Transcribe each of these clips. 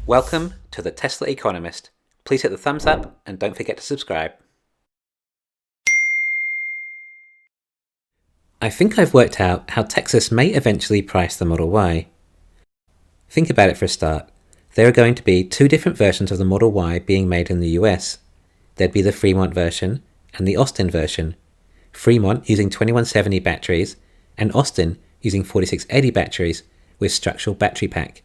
Welcome to the Tesla Economist. Please hit the thumbs up and don't forget to subscribe. I think I've worked out how Texas may eventually price the Model Y. Think about it for a start. There are going to be two different versions of the Model Y being made in the US. There'd be the Fremont version and the Austin version. Fremont using 2170 batteries and Austin using 4680 batteries with structural battery pack.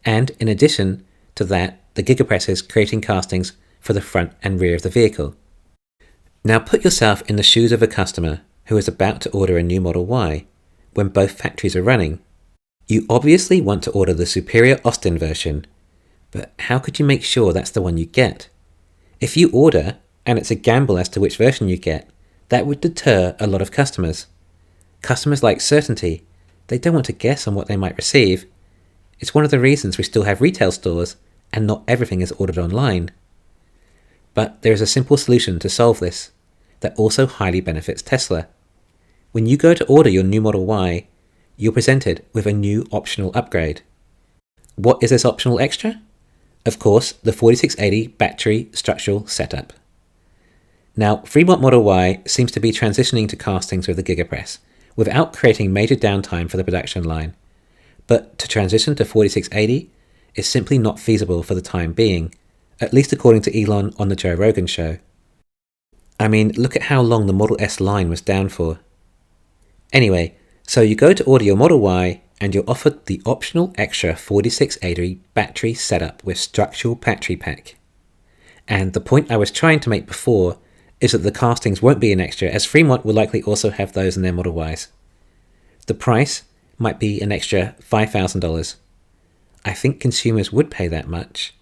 And in addition to that, the gigapresses creating castings for the front and rear of the vehicle. Now put yourself in the shoes of a customer who is about to order a new Model Y when both factories are running. You obviously want to order the superior Austin version, but how could you make sure that's the one you get? If you order and it's a gamble as to which version you get, that would deter a lot of customers. Customers like certainty. They don't want to guess on what they might receive. It's one of the reasons we still have retail stores and not everything is ordered online. But there is a simple solution to solve this that also highly benefits Tesla. When you go to order your new Model Y, you're presented with a new optional upgrade. What is this optional extra? Of course, the 4680 battery structural setup. Now, Fremont Model Y seems to be transitioning to castings with the gigapress without creating major downtime for the production line. But to transition to 4680 is simply not feasible for the time being, at least according to Elon on the Joe Rogan show. I mean, look at how long the Model S line was down for. Anyway, so you go to order your Model Y and you're offered the optional extra 4680 battery setup with structural battery pack. And the point I was trying to make before is that the castings won't be an extra, as Fremont will likely also have those in their Model Ys. The price might be an extra $5,000. I think consumers would pay that much.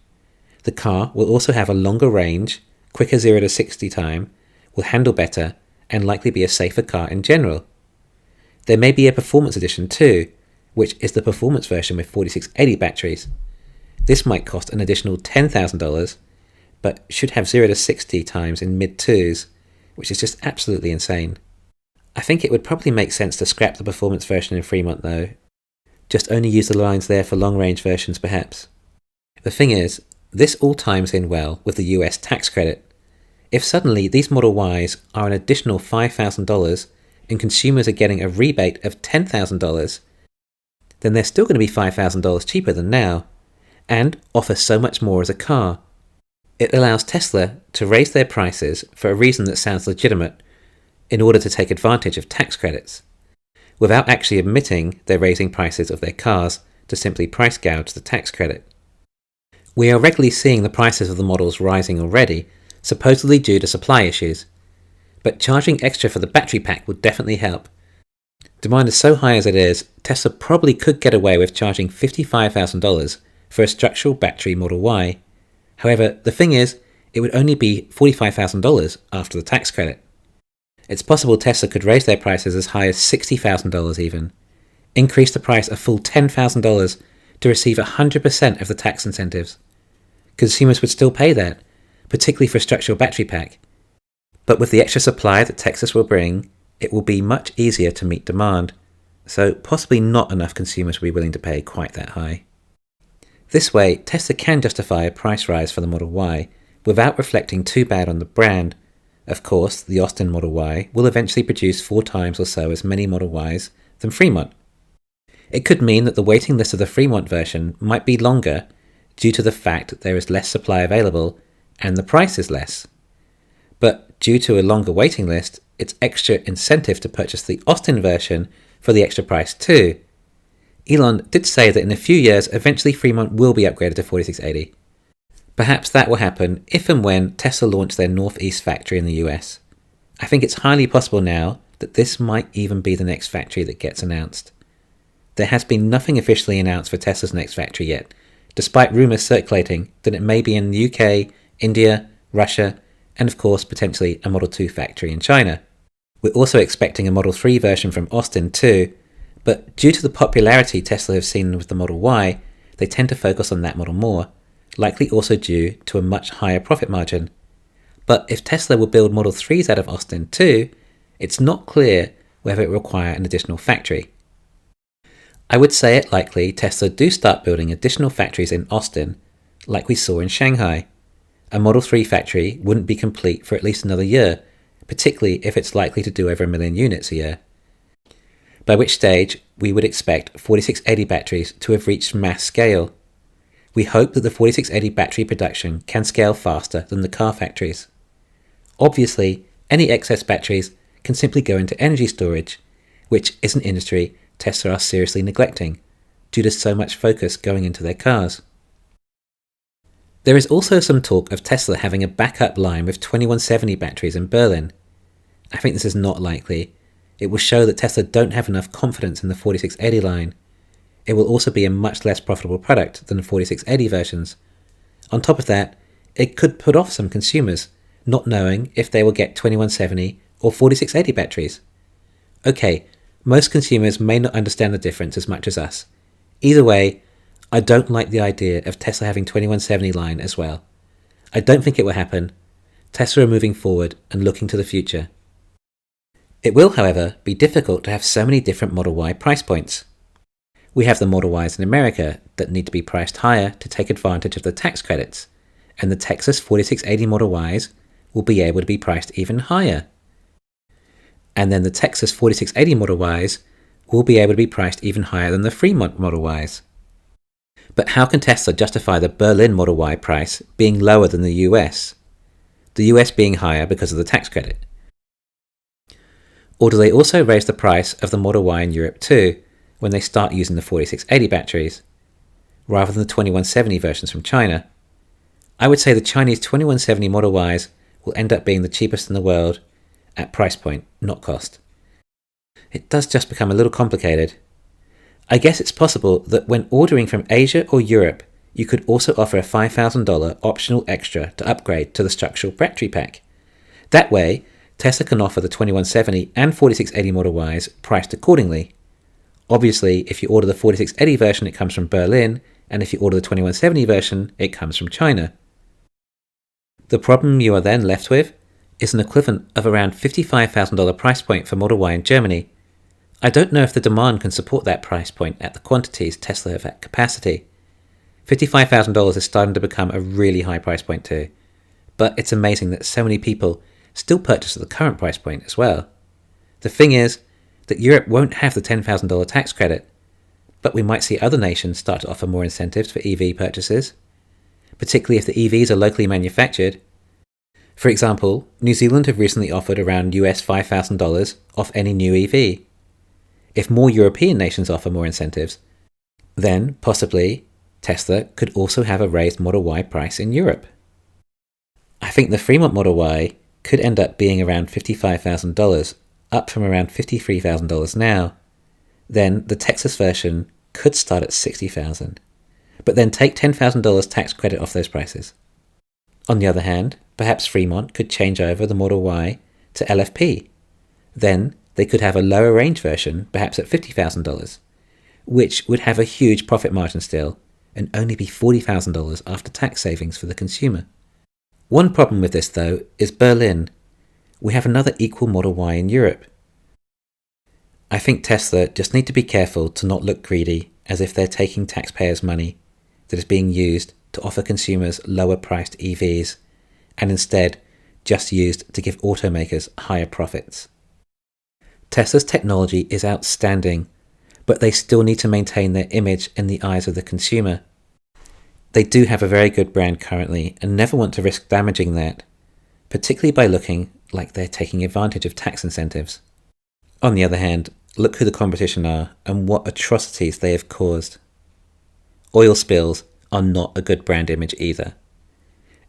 The car will also have a longer range, quicker 0 to 60 time, will handle better, and likely be a safer car in general. There may be a performance edition too, which is the performance version with 4680 batteries. This might cost an additional $10,000, but should have 0 to 60 times in mid-twos, which is just absolutely insane. I think it would probably make sense to scrap the performance version in Fremont though. Just only use the lines there for long-range versions perhaps. The thing is, this all times in well with the US tax credit. If suddenly these Model Ys are an additional $5,000 and consumers are getting a rebate of $10,000, then they're still going to be $5,000 cheaper than now, and offer so much more as a car. It allows Tesla to raise their prices for a reason that sounds legitimate, in order to take advantage of tax credits, without actually admitting they're raising prices of their cars to simply price gouge the tax credit. We are regularly seeing the prices of the models rising already, supposedly due to supply issues, but charging extra for the battery pack would definitely help. Demand is so high as it is, Tesla probably could get away with charging $55,000 for a structural battery Model Y. However, the thing is, it would only be $45,000 after the tax credit. It's possible Tesla could raise their prices as high as $60,000 even, increase the price a full $10,000 to receive 100% of the tax incentives. Consumers would still pay that, particularly for a structural battery pack. But with the extra supply that Texas will bring, it will be much easier to meet demand, so possibly not enough consumers will be willing to pay quite that high. This way, Tesla can justify a price rise for the Model Y without reflecting too bad on the brand. Of course, the Austin Model Y will eventually produce 4 times or so as many Model Ys than Fremont. It could mean that the waiting list of the Fremont version might be longer due to the fact that there is less supply available and the price is less. But due to a longer waiting list, it's extra incentive to purchase the Austin version for the extra price too. Elon did say that in a few years, eventually Fremont will be upgraded to 4680. Perhaps that will happen if and when Tesla launch their Northeast factory in the US. I think it's highly possible now that this might even be the next factory that gets announced. There has been nothing officially announced for Tesla's next factory yet, despite rumours circulating that it may be in the UK, India, Russia, and of course potentially a Model 2 factory in China. We're also expecting a Model 3 version from Austin too, but due to the popularity Tesla have seen with the Model Y, they tend to focus on that model more, likely also due to a much higher profit margin. But if Tesla will build Model 3s out of Austin too, it's not clear whether it will require an additional factory. I would say it likely Tesla do start building additional factories in Austin, like we saw in Shanghai. A Model 3 factory wouldn't be complete for at least another year, particularly if it's likely to do over 1 million units a year. By which stage we would expect 4680 batteries to have reached mass scale. We hope that the 4680 battery production can scale faster than the car factories. Obviously, any excess batteries can simply go into energy storage, which is an industry Tesla are seriously neglecting due to so much focus going into their cars. There is also some talk of Tesla having a backup line with 2170 batteries in Berlin. I think this is not likely. It will show that Tesla don't have enough confidence in the 4680 line. It will also be a much less profitable product than the 4680 versions. On top of that, it could put off some consumers, not knowing if they will get 2170 or 4680 batteries. Okay, most consumers may not understand the difference as much as us. Either way, I don't like the idea of Tesla having 2170 line as well. I don't think it will happen. Tesla are moving forward and looking to the future. It will, however, be difficult to have so many different Model Y price points. We have the Model Ys in America that need to be priced higher to take advantage of the tax credits, and the Texas 4680 Model Ys will be able to be priced even higher. And then the Texas 4680 Model Ys will be able to be priced even higher than the Fremont Model Ys. But how can Tesla justify the Berlin Model Y price being lower than the US? The US being higher because of the tax credit. Or do they also raise the price of the Model Y in Europe too when they start using the 4680 batteries, rather than the 2170 versions from China? I would say the Chinese 2170 Model Ys will end up being the cheapest in the world at price point, not cost. It does just become a little complicated. I guess it's possible that when ordering from Asia or Europe, you could also offer a $5,000 optional extra to upgrade to the structural battery pack. That way, Tesla can offer the 2170 and 4680 Model Ys priced accordingly. Obviously, if you order the 4680 version, it comes from Berlin, and if you order the 2170 version, it comes from China. The problem you are then left with is an equivalent of around $55,000 price point for Model Y in Germany. I don't know if the demand can support that price point at the quantities Tesla have at capacity. $55,000 is starting to become a really high price point too, but it's amazing that so many people still purchase at the current price point as well. The thing is that Europe won't have the $10,000 tax credit, but we might see other nations start to offer more incentives for EV purchases, particularly if the EVs are locally manufactured. For example, New Zealand have recently offered around US $5,000 off any new EV. If more European nations offer more incentives, then possibly Tesla could also have a raised Model Y price in Europe. I think the Fremont Model Y could end up being around $55,000, up from around $53,000 now. Then the Texas version could start at $60,000, but then take $10,000 tax credit off those prices. On the other hand, perhaps Fremont could change over the Model Y to LFP. Then they could have a lower range version, perhaps at $50,000, which would have a huge profit margin still, and only be $40,000 after tax savings for the consumer. One problem with this, though, is Berlin. We have another equal Model Y in Europe. I think Tesla just need to be careful to not look greedy, as if they're taking taxpayers' money that is being used to offer consumers lower-priced EVs, and instead just used to give automakers higher profits. Tesla's technology is outstanding, but they still need to maintain their image in the eyes of the consumer. They do have a very good brand currently and never want to risk damaging that, particularly by looking like they're taking advantage of tax incentives. On the other hand, look who the competition are and what atrocities they have caused. Oil spills are not a good brand image either.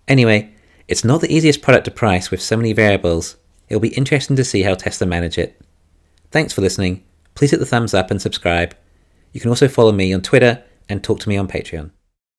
Anyway, it's not the easiest product to price with so many variables. It'll be interesting to see how Tesla manage it. Thanks for listening. Please hit the thumbs up and subscribe. You can also follow me on Twitter and talk to me on Patreon.